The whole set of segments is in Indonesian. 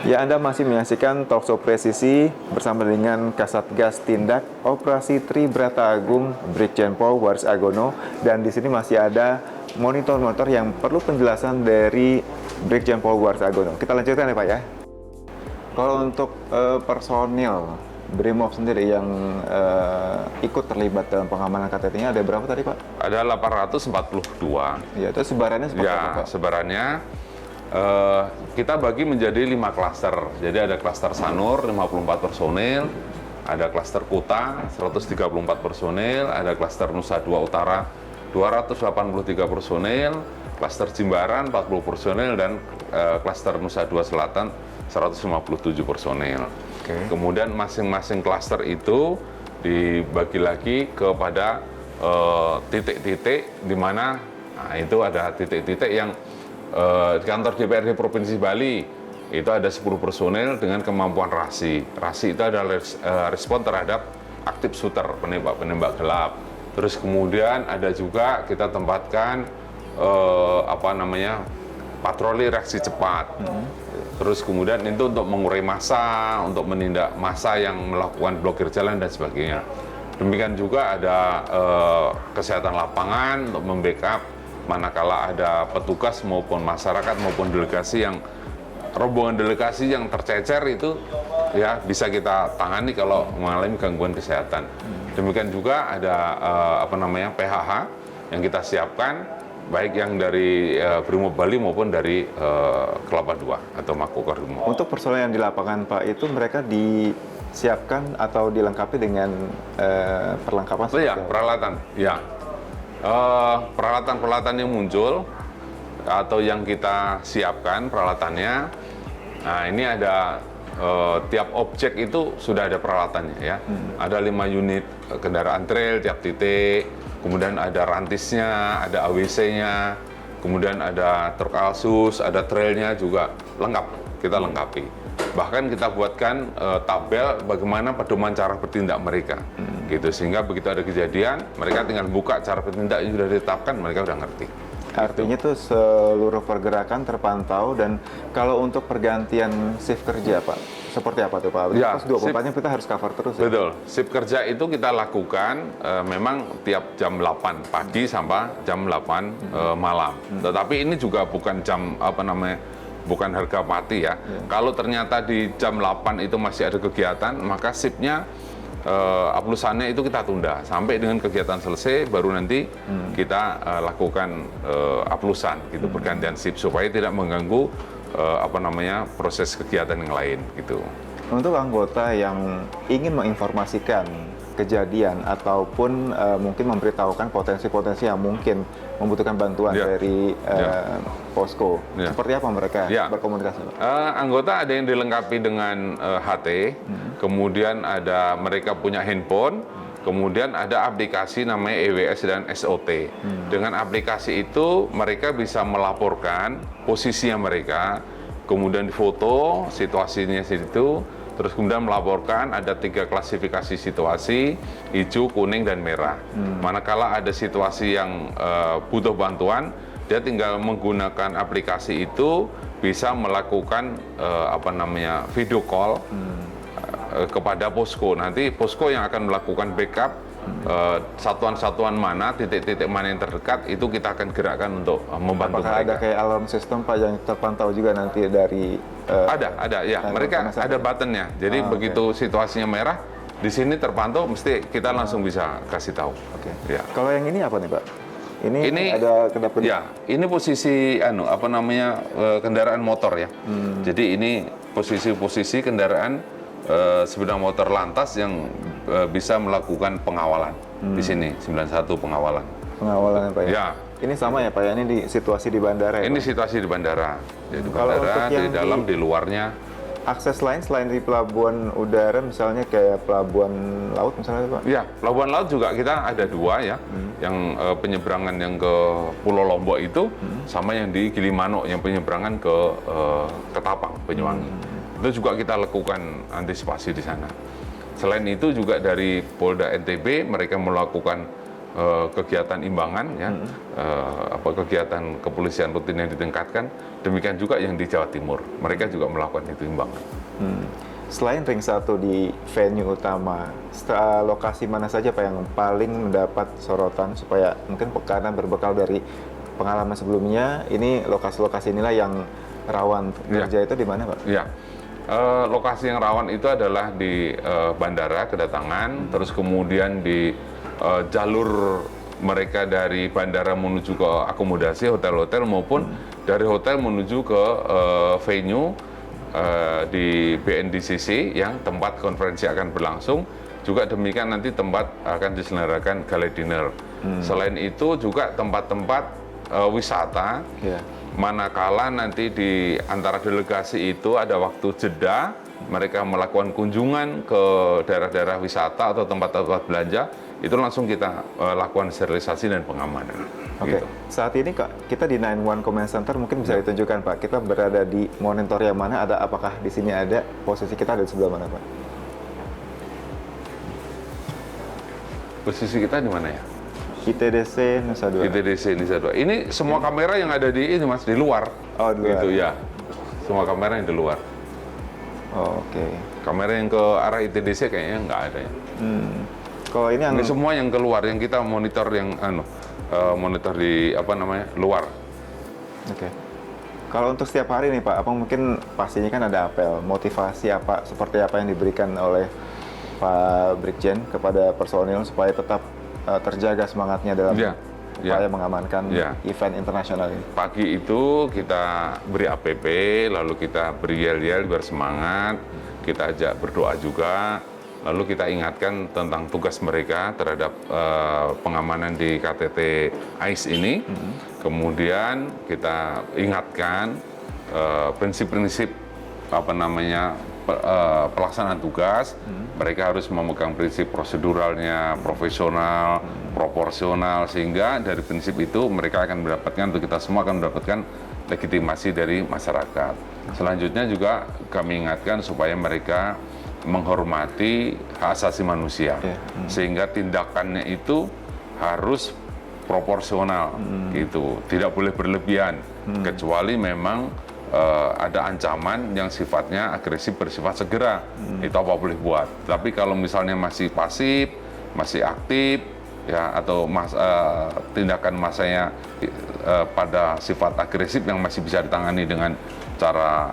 Ya, Anda masih menyaksikan Talkshow Presisi bersama dengan Kasatgas Tindak Operasi Tribrata Agung Brigjen Pol Waris Agono, dan di sini masih ada monitor-monitor yang perlu penjelasan dari Brigjen Pol Waris Agono. Kita lanjutkan ya Pak ya. Kalau untuk personil Brimob sendiri yang ikut terlibat dalam pengamanan KTT-nya ada berapa tadi Pak? Ada 842. Ya, itu sebarannya seperti apa Ya, Pak? sebarannya kita bagi menjadi 5 klaster. Jadi ada klaster Sanur 54 personil, ada klaster Kuta 134 personil, ada klaster Nusa Dua Utara 283 personil, klaster Jimbaran 40 personil, dan klaster Nusa Dua Selatan 157 personil. Kemudian masing-masing klaster itu dibagi lagi kepada titik-titik di mana itu ada titik-titik yang di kantor DPRD Provinsi Bali itu ada 10 personil dengan kemampuan RASI. RASI itu adalah respon terhadap aktif shooter, penembak gelap. Terus kemudian ada juga kita tempatkan patroli reaksi cepat. Terus kemudian itu untuk mengurai massa, untuk menindak massa yang melakukan blokir jalan dan sebagainya. Demikian juga ada kesehatan lapangan untuk membackup manakala ada petugas maupun masyarakat maupun delegasi yang rombongan delegasi yang tercecer itu ya bisa kita tangani kalau mengalami gangguan kesehatan. Demikian juga ada PHH yang kita siapkan baik yang dari Brimob Bali maupun dari Kelapa II atau Makobrimob. Untuk personel yang di lapangan Pak, itu mereka disiapkan atau dilengkapi dengan perlengkapan ya, peralatan. Ya. Peralatan-peralatan yang muncul atau yang kita siapkan peralatannya. Nah, ini ada tiap objek itu sudah ada peralatannya ya. Ada 5 unit kendaraan trail tiap titik, kemudian ada rantisnya, ada AWC-nya, kemudian ada truk Alsus, ada trailnya juga lengkap, kita lengkapi. Bahkan kita buatkan tabel bagaimana pedoman cara bertindak mereka, gitu, sehingga begitu ada kejadian mereka tinggal buka cara bertindak yang sudah ditetapkan, mereka udah ngerti. Artinya tuh seluruh pergerakan terpantau. Dan kalau untuk pergantian shift kerja Pak, seperti apa tuh Pak? Ya, pas 24-nya kita harus cover terus ya? Betul, shift kerja itu kita lakukan memang tiap jam 8 pagi sampai jam 8 malam. Tetapi ini juga bukan jam bukan harga mati ya. Kalau ternyata di jam 8 itu masih ada kegiatan, maka shiftnya aplusannya itu kita tunda sampai dengan kegiatan selesai, baru nanti kita lakukan aplusan gitu, pergantian shift supaya tidak mengganggu proses kegiatan yang lain gitu. Untuk anggota yang ingin menginformasikan kejadian ataupun mungkin memberitahukan potensi-potensi yang mungkin membutuhkan bantuan dari posko, seperti apa mereka berkomunikasi? Anggota ada yang dilengkapi dengan HT, kemudian ada mereka punya handphone, kemudian ada aplikasi namanya EWS dan SOT. Dengan aplikasi itu mereka bisa melaporkan posisinya mereka, kemudian difoto situasinya situ, terus kemudian melaporkan. Ada 3 klasifikasi situasi, hijau, kuning, dan merah. Manakala ada situasi yang butuh bantuan, dia tinggal menggunakan aplikasi itu, bisa melakukan video call kepada posko. Nanti posko yang akan melakukan backup satuan-satuan mana, titik-titik mana yang terdekat, itu kita akan gerakkan untuk membantu Apakah mereka. ada kayak alarm sistem Pak yang terpantau juga nanti dari ada ya, mereka ada buttonnya. Jadi begitu situasinya merah, di sini terpantau, mesti kita langsung bisa kasih tahu. Ya. Kalau yang ini apa nih Pak? Ini ada kenapa? Ya, ini posisi kendaraan motor ya. Jadi ini posisi-posisi kendaraan sepeda motor lantas yang bisa melakukan pengawalan di sini, 91 pengawalan. Pengawalan Pak ya? Ya. Ini sama ya Pak ya? Ini di situasi di bandara ya? Ini Pak? situasi di bandara. Jadi di Kalau bandara, untuk di dalam, di luarnya. Akses lain selain di pelabuhan udara, misalnya kayak pelabuhan laut misalnya Pak? Ya, pelabuhan laut juga kita ada 2 ya. Yang penyeberangan yang ke Pulau Lombok itu, sama yang di Gilimanuk yang penyeberangan ke Ketapang, Banyuwangi. Itu juga kita lakukan antisipasi di sana. Selain itu juga dari Polda NTB mereka melakukan kegiatan imbangan ya, kegiatan kepolisian rutin yang ditingkatkan, demikian juga yang di Jawa Timur, mereka juga melakukan itu imbangan. Selain ring 1 di venue utama, lokasi mana saja Pak yang paling mendapat sorotan supaya mungkin karena berbekal dari pengalaman sebelumnya, ini lokasi-lokasi inilah yang rawan kerja itu di mana Pak? Ya. Lokasi yang rawan itu adalah di bandara kedatangan, terus kemudian di jalur mereka dari bandara menuju ke akomodasi hotel-hotel maupun dari hotel menuju ke venue di BNDCC yang tempat konferensi akan berlangsung. Juga demikian nanti tempat akan diselenggarakan gala dinner. Selain itu juga tempat-tempat wisata. Manakala nanti di antara delegasi itu ada waktu jeda, mereka melakukan kunjungan ke daerah-daerah wisata atau tempat-tempat belanja, itu langsung kita lakukan sterilisasi dan pengamanan. Oke, saat ini Kak, kita di 911 Command Center mungkin bisa ditunjukkan Pak, kita berada di monitor yang mana, apakah di sini ada, posisi kita ada di sebelah mana Pak? Posisi kita di mana ya? ITDC Nusa Dua. ITDC Nusa Dua. Ini semua kamera yang ada di ini Mas, di luar. Oh, di luar. Gitu ya. Semua kamera yang di luar. Oh, oke. Kamera yang ke arah ITDC kayaknya nggak ada ya. Kalau ini yang semua yang keluar, yang kita monitor yang monitor di luar. Oke. Kalau untuk setiap hari nih Pak, apa mungkin pastinya kan ada apel, motivasi seperti apa yang diberikan oleh Pak Brigjen kepada personil supaya tetap terjaga semangatnya dalam upaya mengamankan event internasional ini. Pagi itu kita beri APP, lalu kita beri yel-yel biar semangat, kita ajak berdoa juga, lalu kita ingatkan tentang tugas mereka terhadap pengamanan di KTT AIS ini. Kemudian kita ingatkan prinsip-prinsip pelaksanaan tugas. Mereka harus memegang prinsip proseduralnya, profesional, proporsional, sehingga dari prinsip itu mereka akan mendapatkan, atau kita semua akan mendapatkan legitimasi dari masyarakat. Selanjutnya juga kami ingatkan supaya mereka menghormati hak asasi manusia, sehingga tindakannya itu harus proporsional, gitu, tidak boleh berlebihan, kecuali memang ada ancaman yang sifatnya agresif, bersifat segera, itu apa boleh buat. Tapi kalau misalnya masih pasif, masih aktif, ya, atau tindakan masanya pada sifat agresif yang masih bisa ditangani dengan cara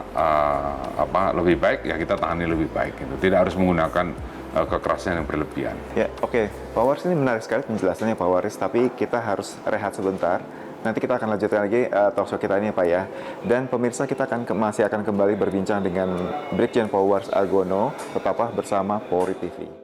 lebih baik, ya kita tangani lebih baik. Gitu. Tidak harus menggunakan kekerasan yang berlebihan. Ya, oke. Pak Waris, ini menarik sekali penjelasannya Pak Waris, tapi kita harus rehat sebentar. Nanti kita akan lanjutkan lagi talkshow kita ini Pak ya. Dan pemirsa, kita masih akan kembali berbincang dengan Brigjen Paul Waris Agono, tetaplah bersama Polri TV.